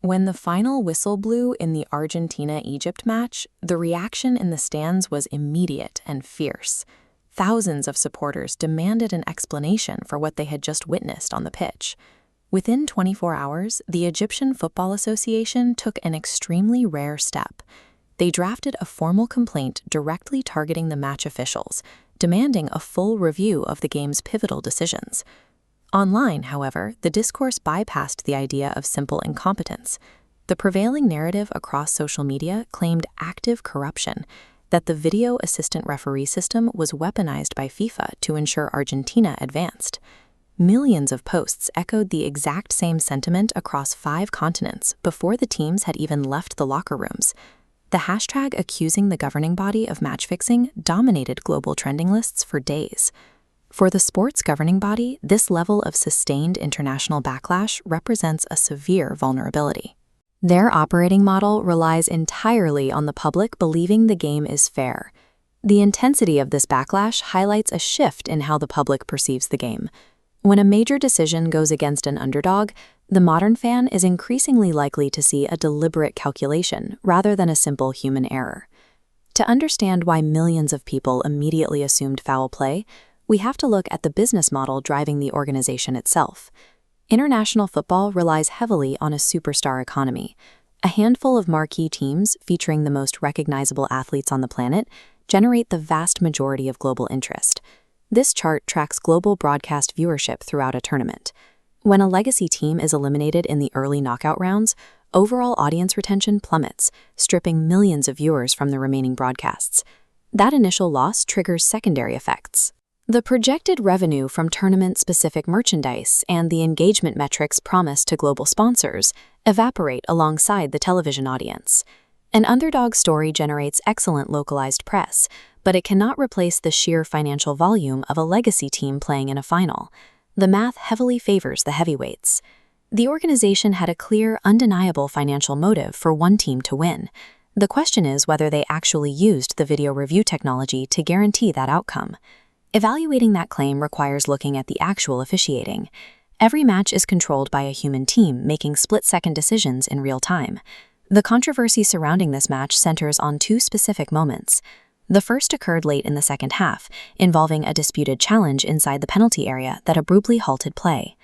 When the final whistle blew in the Argentina-Egypt match, the reaction in the stands was immediate and fierce. Thousands of supporters demanded an explanation for what they had just witnessed on the pitch. Within 24 hours, the Egyptian Football Association took an extremely rare step. They drafted a formal complaint directly targeting the match officials, demanding a full review of the game's pivotal decisions. Online, however, the discourse bypassed the idea of simple incompetence. The prevailing narrative across social media claimed active corruption, that the video assistant referee system was weaponized by FIFA to ensure Argentina advanced. Millions of posts echoed the exact same sentiment across 5 continents before the teams had even left the locker rooms. The hashtag accusing the governing body of match fixing dominated global trending lists for days. For the sport's governing body, this level of sustained international backlash represents a severe vulnerability. Their operating model relies entirely on the public believing the game is fair. The intensity of this backlash highlights a shift in how the public perceives the game. When a major decision goes against an underdog, the modern fan is increasingly likely to see a deliberate calculation rather than a simple human error. To understand why millions of people immediately assumed foul play, we have to look at the business model driving the organization itself. International football relies heavily on a superstar economy. A handful of marquee teams, featuring the most recognizable athletes on the planet, generate the vast majority of global interest. This chart tracks global broadcast viewership throughout a tournament. When a legacy team is eliminated in the early knockout rounds, overall audience retention plummets, stripping millions of viewers from the remaining broadcasts. That initial loss triggers secondary effects. The projected revenue from tournament-specific merchandise and the engagement metrics promised to global sponsors evaporate alongside the television audience. An underdog story generates excellent localized press, but it cannot replace the sheer financial volume of a legacy team playing in a final. The math heavily favors the heavyweights. The organization had a clear, undeniable financial motive for one team to win. The question is whether they actually used the video review technology to guarantee that outcome. Evaluating that claim requires looking at the actual officiating. Every match is controlled by a human team making split-second decisions in real time. The controversy surrounding this match centers on 2 specific moments. The first occurred late in the second half, involving a disputed challenge inside the penalty area that abruptly halted play.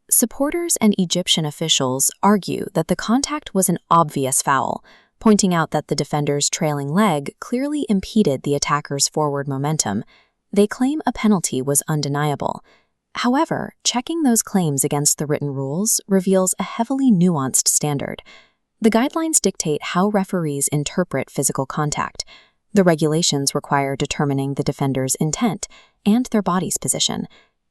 Supporters and Egyptian officials argue that the contact was an obvious foul, pointing out that the defender's trailing leg clearly impeded the attacker's forward momentum. They claim a penalty was undeniable. However, checking those claims against the written rules reveals a heavily nuanced standard. The guidelines dictate how referees interpret physical contact. The regulations require determining the defender's intent and their body's position.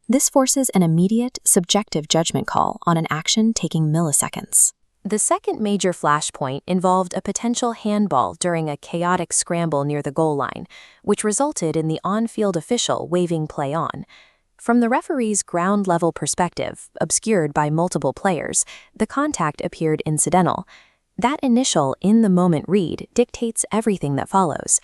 This forces an immediate, subjective judgment call on an action taking milliseconds. The second major flashpoint involved a potential handball during a chaotic scramble near the goal line, which resulted in the on-field official waving play on. From the referee's ground-level perspective, obscured by multiple players, the contact appeared incidental. That initial in-the-moment read dictates everything that follows.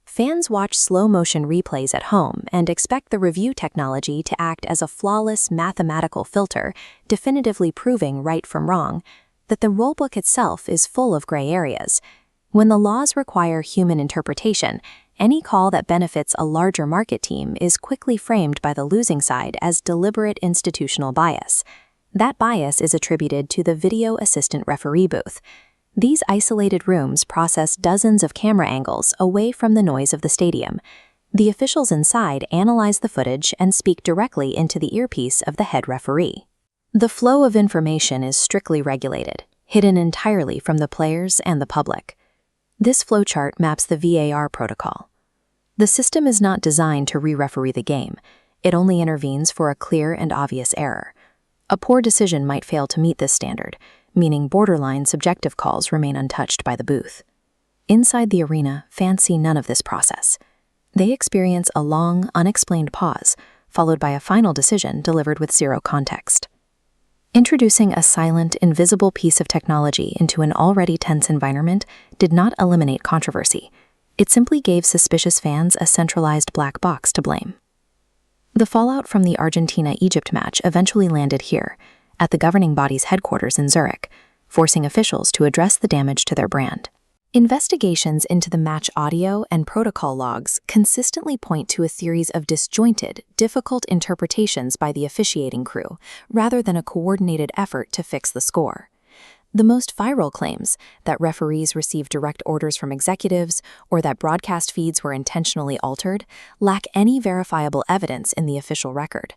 Fans watch slow-motion replays at home and expect the review technology to act as a flawless mathematical filter, definitively proving right from wrong. That the rulebook itself is full of gray areas. When the laws require human interpretation, any call that benefits a larger market team is quickly framed by the losing side as deliberate institutional bias. That bias is attributed to the video assistant referee booth. These isolated rooms process dozens of camera angles away from the noise of the stadium. The officials inside analyze the footage and speak directly into the earpiece of the head referee. The flow of information is strictly regulated, hidden entirely from the players and the public. This flowchart maps the VAR protocol. The system is not designed to re-referee the game. It only intervenes for a clear and obvious error. A poor decision might fail to meet this standard, meaning borderline subjective calls remain untouched by the booth. Inside the arena, fans see none of this process. They experience a long, unexplained pause, followed by a final decision delivered with zero context. Introducing a silent, invisible piece of technology into an already tense environment did not eliminate controversy. It simply gave suspicious fans a centralized black box to blame. The fallout from the Argentina-Egypt match eventually landed here, at the governing body's headquarters in Zurich. forcing officials to address the damage to their brand. Investigations into the match audio and protocol logs consistently point to a series of disjointed, difficult interpretations by the officiating crew, rather than a coordinated effort to fix the score. The most viral claims, that referees received direct orders from executives or that broadcast feeds were intentionally altered, lack any verifiable evidence in the official record.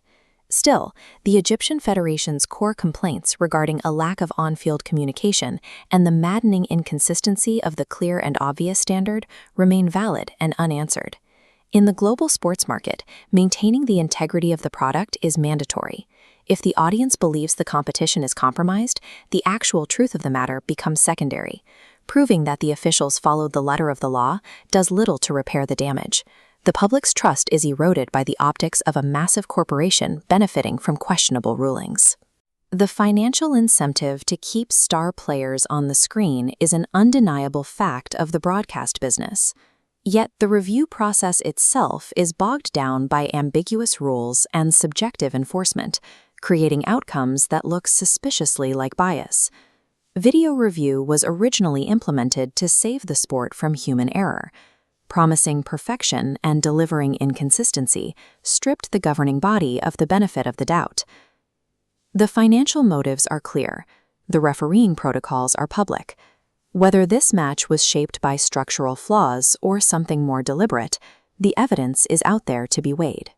Still, the Egyptian Federation's core complaints regarding a lack of on-field communication and the maddening inconsistency of the clear and obvious standard remain valid and unanswered. In the global sports market, maintaining the integrity of the product is mandatory. If the audience believes the competition is compromised, the actual truth of the matter becomes secondary. Proving that the officials followed the letter of the law does little to repair the damage. The public's trust is eroded by the optics of a massive corporation benefiting from questionable rulings. The financial incentive to keep star players on the screen is an undeniable fact of the broadcast business. Yet the review process itself is bogged down by ambiguous rules and subjective enforcement, creating outcomes that look suspiciously like bias. Video review was originally implemented to save the sport from human error. Promising perfection and delivering inconsistency stripped the governing body of the benefit of the doubt. The financial motives are clear. The refereeing protocols are public. Whether this match was shaped by structural flaws or something more deliberate, the evidence is out there to be weighed.